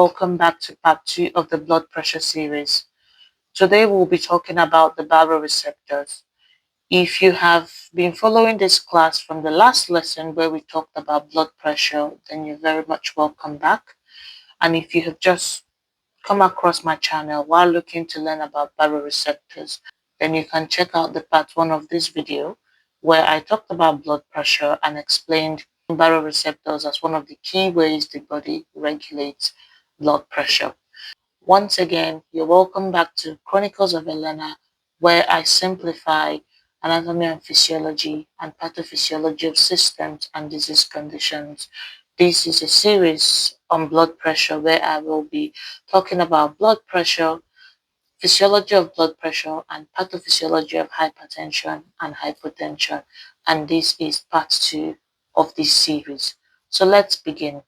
Welcome back to part 2 of the blood pressure series. Today we'll be talking about the baroreceptors. If you have been following this class from the last lesson where we talked about blood pressure, then you're very much welcome back. And if you have just come across my channel while looking to learn about baroreceptors, then you can check out the part 1 of this video where I talked about blood pressure and explained baroreceptors as one of the key ways the body regulates blood pressure. Once again, you're welcome back to Chronicles of a Learner, where I simplify anatomy and physiology and pathophysiology of systems and disease conditions. This is a series on blood pressure where I will be talking about blood pressure, physiology of blood pressure, and pathophysiology of hypertension and hypotension. And this is part 2 of this series. So let's begin.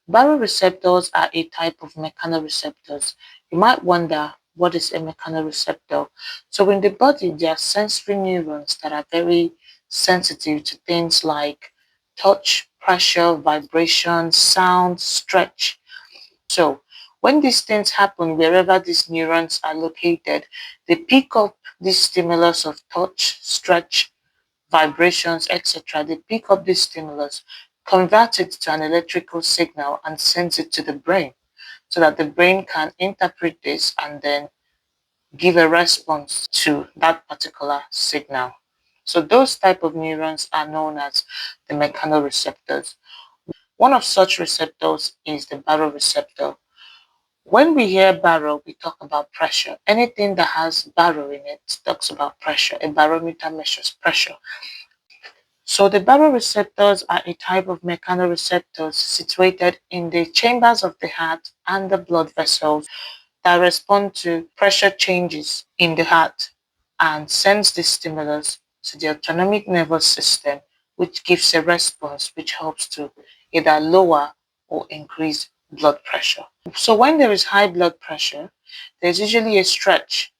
Baroreceptors are a type of mechanoreceptors. You might wonder, what is a mechanoreceptor? So in the body, there are sensory neurons that are very sensitive to things like touch, pressure, vibration, sound, stretch. So when these things happen, wherever these neurons are located, they pick up this stimulus of touch, stretch, vibrations, etc. They pick up this stimulus, convert it to an electrical signal, and sends it to the brain so that the brain can interpret this and then give a response to that particular signal. So those type of neurons are known as the mechanoreceptors. One of such receptors is the baroreceptor. When we hear baro, we talk about pressure. Anything that has baro in it talks about pressure. A barometer measures pressure. So the baroreceptors are a type of mechanoreceptors situated in the chambers of the heart and the blood vessels that respond to pressure changes in the heart and sends the stimulus to the autonomic nervous system, which gives a response which helps to either lower or increase blood pressure. So when there is high blood pressure, there's usually a stretch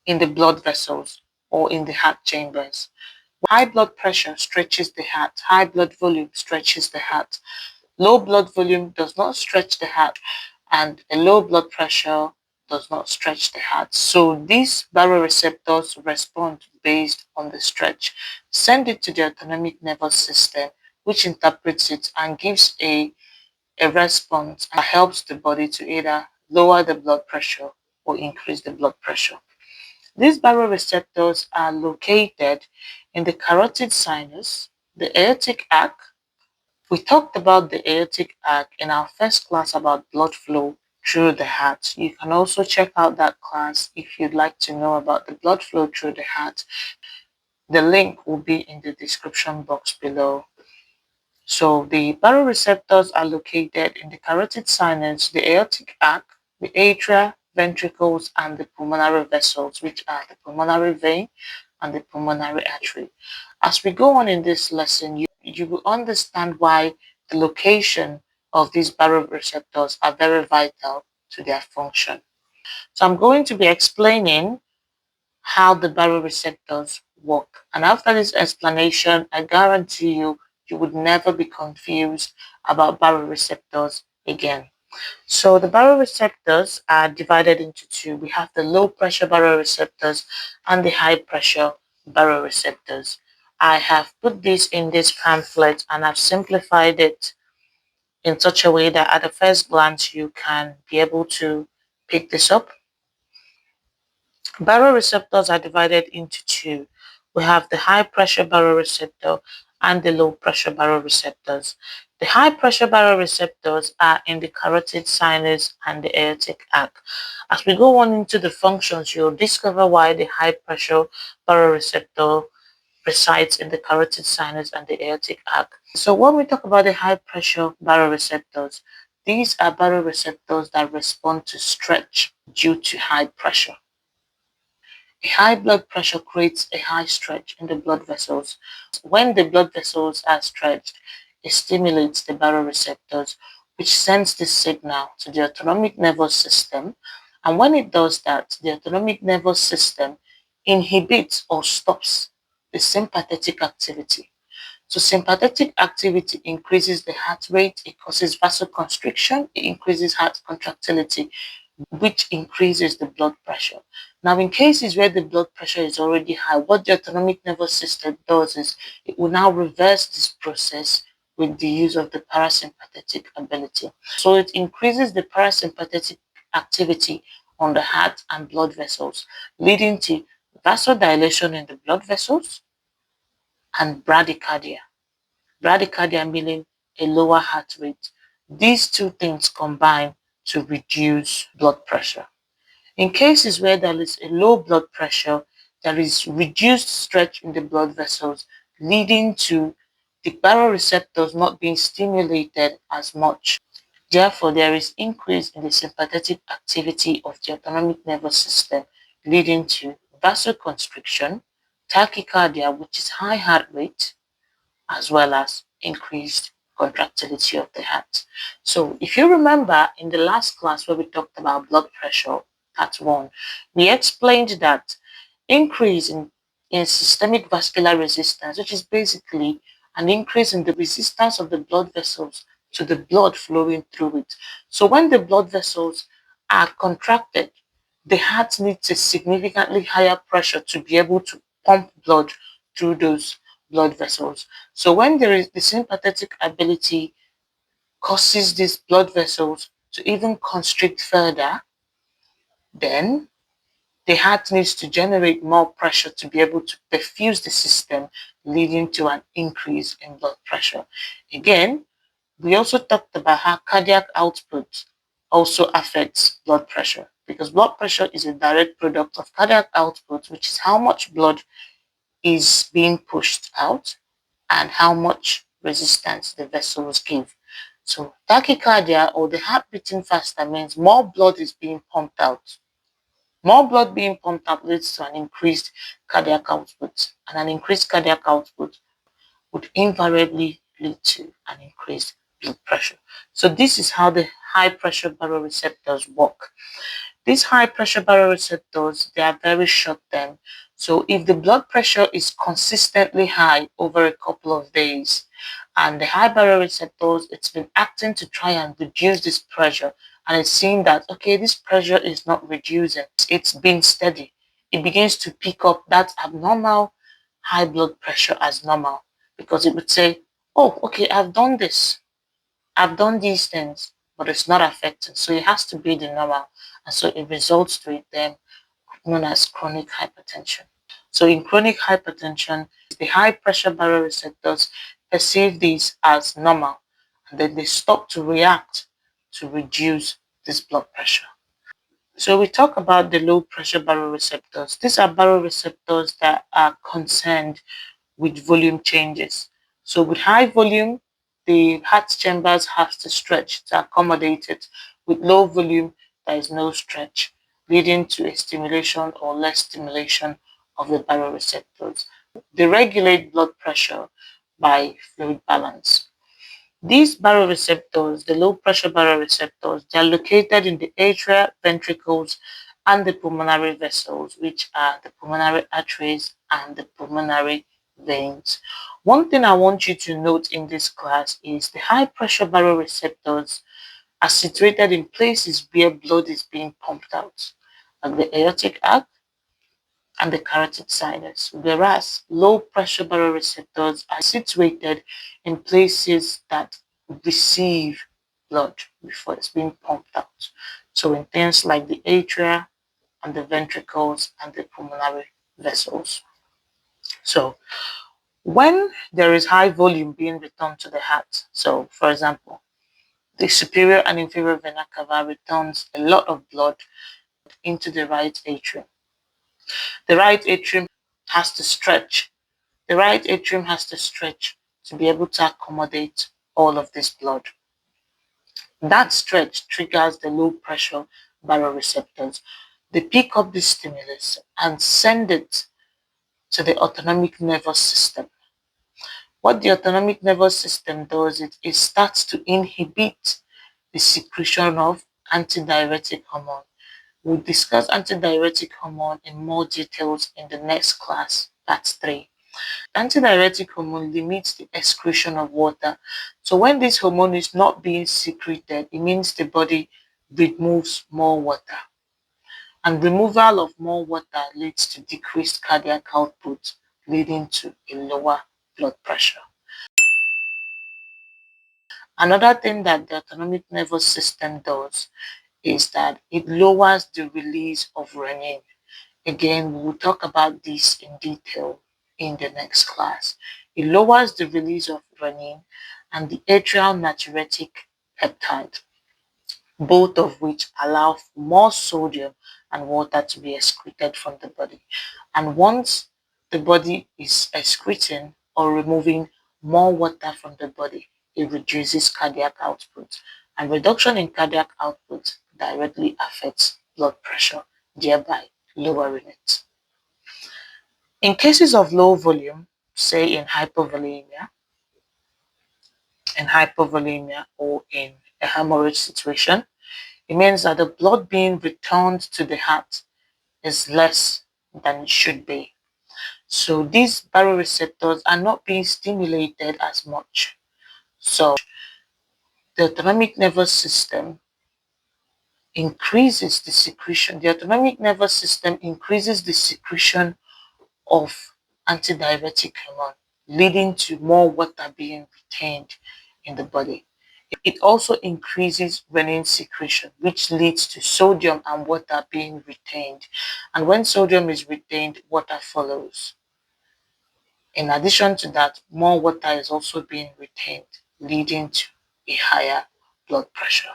in the blood vessels or in the heart chambers. High blood pressure stretches the heart. High blood volume stretches the heart. Low blood volume does not stretch the heart, and a low blood pressure does not stretch the heart. So these baroreceptors respond based on the stretch, send it to the autonomic nervous system, which interprets it and gives a response that helps the body to either lower the blood pressure or increase the blood pressure. These baroreceptors are located in the carotid sinus, the aortic arc. We talked about the aortic arc in our first class about blood flow through the heart. You can also check out that class if you'd like to know about the blood flow through the heart. The link will be in the description box below. So the baroreceptors are located in the carotid sinus, the aortic arc, the atria, ventricles, and the pulmonary vessels, which are the pulmonary vein and the pulmonary artery. As we go on in this lesson, you will understand why the location of these baroreceptors are very vital to their function. So I'm going to be explaining how the baroreceptors work. And after this explanation, I guarantee you would never be confused about baroreceptors again. So the baroreceptors are divided into two. We have the low pressure baroreceptors and the high pressure baroreceptors. I have put this in this pamphlet and I've simplified it in such a way that at the first glance you can be able to pick this up. Baroreceptors are divided into two. We have the high pressure baroreceptor and the low pressure baroreceptors. The high pressure baroreceptors are in the carotid sinus and the aortic arc. As we go on into the functions, you'll discover why the high pressure baroreceptor resides in the carotid sinus and the aortic arc. So when we talk about the high pressure baroreceptors, these are baroreceptors that respond to stretch due to high pressure. A high blood pressure creates a high stretch in the blood vessels. When the blood vessels are stretched, it stimulates the baroreceptors, which sends this signal to the autonomic nervous system. And when it does that, the autonomic nervous system inhibits or stops the sympathetic activity. So sympathetic activity increases the heart rate, it causes vasoconstriction, it increases heart contractility, which increases the blood pressure. Now, in cases where the blood pressure is already high, what the autonomic nervous system does is it will now reverse this process with the use of the parasympathetic ability. So it increases the parasympathetic activity on the heart and blood vessels, leading to vasodilation in the blood vessels and bradycardia. Bradycardia meaning a lower heart rate. These two things combine to reduce blood pressure. In cases where there is a low blood pressure, there is reduced stretch in the blood vessels, leading to the baroreceptors not being stimulated as much. Therefore, there is increase in the sympathetic activity of the autonomic nervous system, leading to vasoconstriction, tachycardia, which is high heart rate, as well as increased contractility of the heart. So if you remember in the last class where we talked about blood pressure, part 1, we explained that increase in systemic vascular resistance, which is basically an increase in the resistance of the blood vessels to the blood flowing through it. So when the blood vessels are contracted, the heart needs a significantly higher pressure to be able to pump blood through those blood vessels. So when there is the sympathetic ability causes these blood vessels to even constrict further, then the heart needs to generate more pressure to be able to perfuse the system, leading to an increase in blood pressure. Again, we also talked about how cardiac output also affects blood pressure because blood pressure is a direct product of cardiac output, which is how much blood is being pushed out and how much resistance the vessels give. So tachycardia or the heart beating faster means more blood is being pumped out. More blood being pumped out leads to an increased cardiac output, and an increased cardiac output would invariably lead to an increased blood pressure. So this is how the high pressure baroreceptors work. These high pressure baroreceptors, they are very short term. So if the blood pressure is consistently high over a couple of days, and the high baroreceptors, it's been acting to try and reduce this pressure, and it's seeing that, okay, this pressure is not reducing, it's been steady. It begins to pick up that abnormal high blood pressure as normal because it would say, oh, okay, I've done this. I've done these things, but it's not affecting. So it has to be the normal. And so it results to it then known as chronic hypertension. So in chronic hypertension, the high pressure baroreceptors perceive this as normal and then they stop to react to reduce this blood pressure. So we talk about the low pressure baroreceptors. These are baroreceptors that are concerned with volume changes. So with high volume, the heart chambers have to stretch to accommodate it. With low volume, there is no stretch, leading to a stimulation or less stimulation of the baroreceptors. They regulate blood pressure by fluid balance. These baroreceptors, the low pressure baroreceptors, they are located in the atria, ventricles, and the pulmonary vessels, which are the pulmonary arteries and the pulmonary veins. One thing I want you to note in this class is the high pressure baroreceptors are situated in places where blood is being pumped out, like the aortic arch and the carotid sinus, whereas low pressure baroreceptors are situated in places that receive blood before it's being pumped out. So in things like the atria and the ventricles and the pulmonary vessels. So when there is high volume being returned to the heart, so for example, the superior and inferior vena cava returns a lot of blood into the right atrium. The right atrium has to stretch. The right atrium has to stretch to be able to accommodate all of this blood. That stretch triggers the low pressure baroreceptors. They pick up this stimulus and send it to the autonomic nervous system. What the autonomic nervous system does is it starts to inhibit the secretion of antidiuretic hormone. We'll discuss antidiuretic hormone in more details in the next class, part 3. Antidiuretic hormone limits the excretion of water. So when this hormone is not being secreted, it means the body removes more water. And removal of more water leads to decreased cardiac output, leading to a lower blood pressure. Another thing that the autonomic nervous system does is that it lowers the release of renin. Again, we will talk about this in detail in the next class. It lowers the release of renin and the atrial natriuretic peptide, both of which allow for more sodium and water to be excreted from the body. And once the body is excreting or removing more water from the body, it reduces cardiac output. And reduction in cardiac output directly affects blood pressure, thereby lowering it. In cases of low volume, say in hypovolemia or in a hemorrhage situation, it means that the blood being returned to the heart is less than it should be. So these baroreceptors are not being stimulated as much. So the autonomic nervous system increases the secretion. The autonomic nervous system increases the secretion of antidiuretic hormone, leading to more water being retained in the body. It also increases renin secretion, which leads to sodium and water being retained. And when sodium is retained, water follows. In addition to that, more water is also being retained, leading to a higher blood pressure.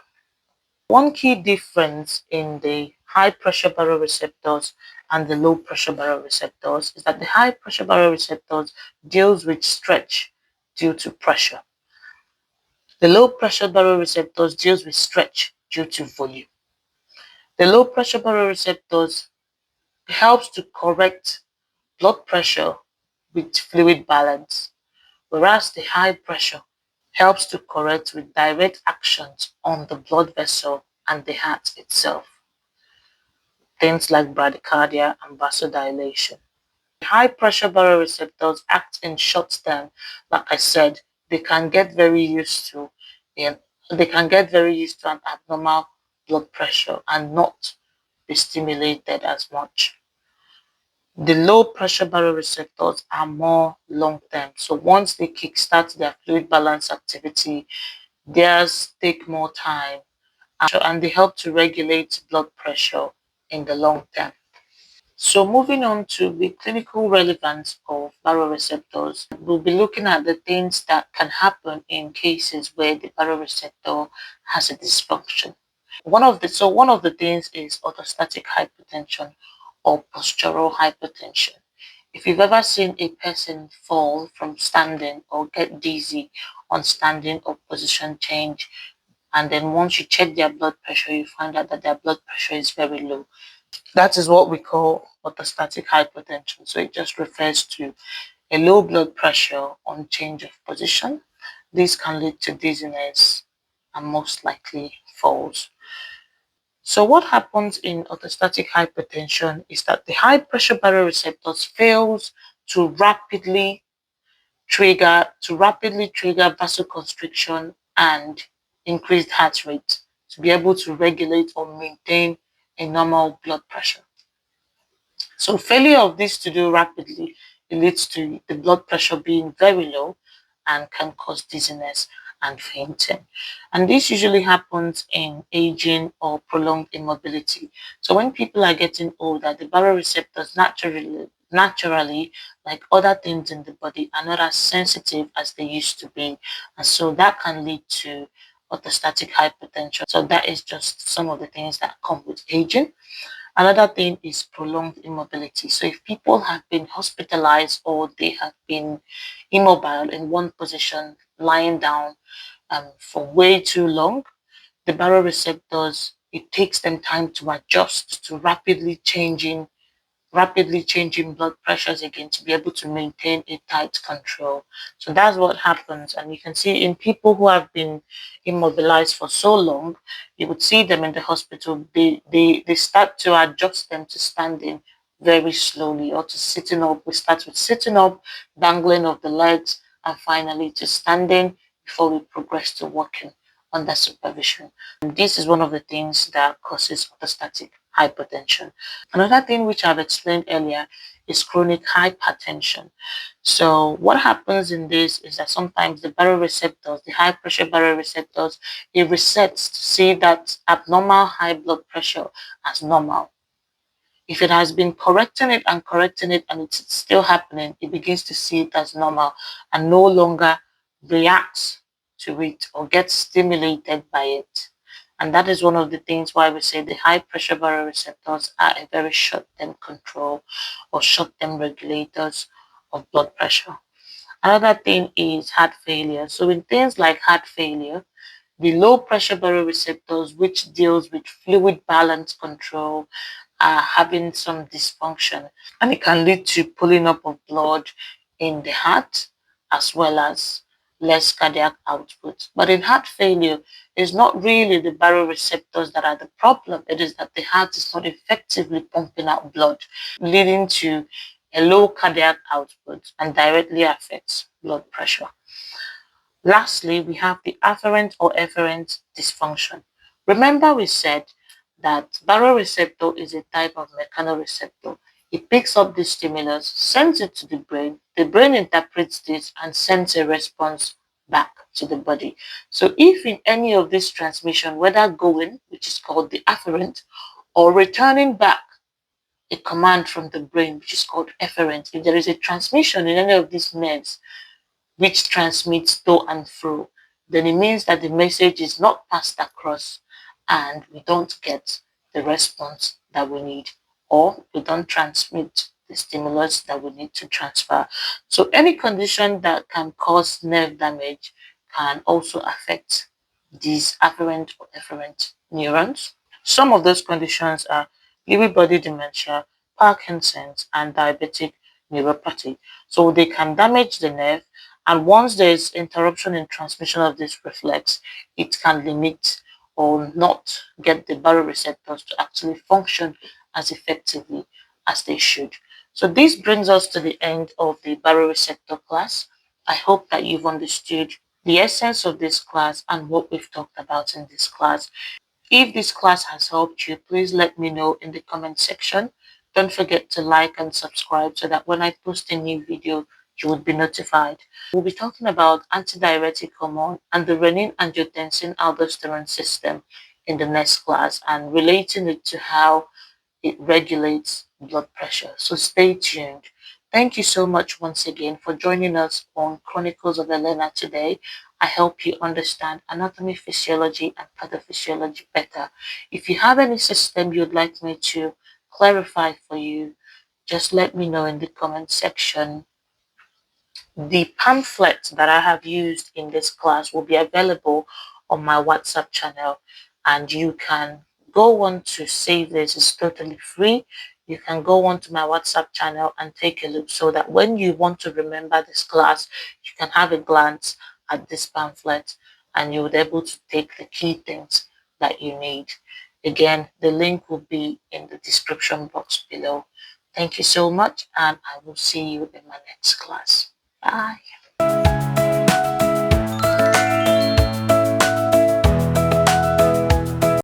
One key difference in the high pressure baroreceptors and the low pressure baroreceptors is that the high pressure baroreceptors deals with stretch due to pressure. The low pressure baroreceptors deals with stretch due to volume. The low pressure baroreceptors helps to correct blood pressure with fluid balance, whereas the high pressure helps to correct with direct actions on the blood vessel and the heart itself, things like bradycardia and vasodilation. High pressure baroreceptors act in short term. Like I said, they can get very used to in, they can get very used to an abnormal blood pressure and not be stimulated as much. The low pressure baroreceptors are more long term. So once they kickstart their fluid balance activity, theirs take more time and they help to regulate blood pressure in the long term. So moving on to the clinical relevance of baroreceptors, we'll be looking at the things that can happen in cases where the baroreceptor has a dysfunction. One of the things is orthostatic hypotension or postural hypertension. If you've ever seen a person fall from standing or get dizzy on standing or position change, and then once you check their blood pressure, you find out that their blood pressure is very low. That is what we call orthostatic hypertension. So it just refers to a low blood pressure on change of position. This can lead to dizziness and most likely falls. So what happens in orthostatic hypertension is that the high pressure baroreceptors fails to rapidly trigger vasoconstriction and increased heart rate to be able to regulate or maintain a normal blood pressure. So failure of this to do rapidly, it leads to the blood pressure being very low and can cause dizziness and fainting. And this usually happens in aging or prolonged immobility. So when people are getting older, the baroreceptors naturally, like other things in the body, are not as sensitive as they used to be. And so that can lead to orthostatic hypertension. So that is just some of the things that come with aging. Another thing is prolonged immobility. So if people have been hospitalized or they have been immobile in one position, lying down for way too long, the baroreceptors, it takes them time to adjust to rapidly changing blood pressures again to be able to maintain a tight control. So that's what happens. And you can see in people who have been immobilized for so long, you would see them in the hospital, they start to adjust them to standing very slowly, or to sitting up. We start with sitting up, dangling of the legs, and finally to standing before we progress to walking under supervision. And this is one of the things that causes orthostatic hypotension. Another thing which I've explained earlier is chronic hypertension. So what happens in this is that sometimes the baroreceptors, the high pressure baroreceptors, it resets to see that abnormal high blood pressure as normal. If it has been correcting it and it's still happening, it begins to see it as normal and no longer reacts to it or gets stimulated by it. And that is one of the things why we say the high pressure baroreceptors are a very short term control or short term regulators of blood pressure. Another thing is heart failure. So in things like heart failure, the low pressure baroreceptors, which deals with fluid balance control, are having some dysfunction, and it can lead to pulling up of blood in the heart as well as less cardiac output. But in heart failure, it's not really the baroreceptors that are the problem. It is that the heart is not effectively pumping out blood, leading to a low cardiac output and directly affects blood pressure. Lastly, we have the afferent or efferent dysfunction. Remember we said that baroreceptor is a type of mechanoreceptor. It picks up the stimulus, sends it to the brain interprets this and sends a response back to the body. So if in any of this transmission, whether going, which is called the afferent, or returning back, a command from the brain, which is called efferent, if there is a transmission in any of these nerves, which transmits to and fro, then it means that the message is not passed across and we don't get the response that we need, or we don't transmit the stimulus that we need to transfer. So any condition that can cause nerve damage can also affect these afferent or efferent neurons. Some of those conditions are Lewy body dementia, Parkinson's, and diabetic neuropathy. So they can damage the nerve, and once there is interruption in transmission of this reflex, it can limit or not get the baroreceptors to actually function as effectively as they should. So this brings us to the end of the baroreceptor class. I hope that you've understood the essence of this class and what we've talked about in this class. If this class has helped you, please let me know in the comment section. Don't forget to like and subscribe so that when I post a new video, you would be notified. We'll be talking about antidiuretic hormone and the renin-angiotensin-aldosterone system in the next class and relating it to how it regulates blood pressure. So stay tuned. Thank you so much once again for joining us on Chronicles of Elena today. I hope you understand anatomy, physiology, and pathophysiology better. If you have any system you'd like me to clarify for you, just let me know in the comment section. The pamphlet that I have used in this class will be available on my WhatsApp channel, and you can go on to save this. It's totally free. You can go on to my WhatsApp channel and take a look so that when you want to remember this class, you can have a glance at this pamphlet and you'll be able to take the key things that you need. Again, the link will be in the description box below. Thank you so much, and I will see you in my next class. Bye.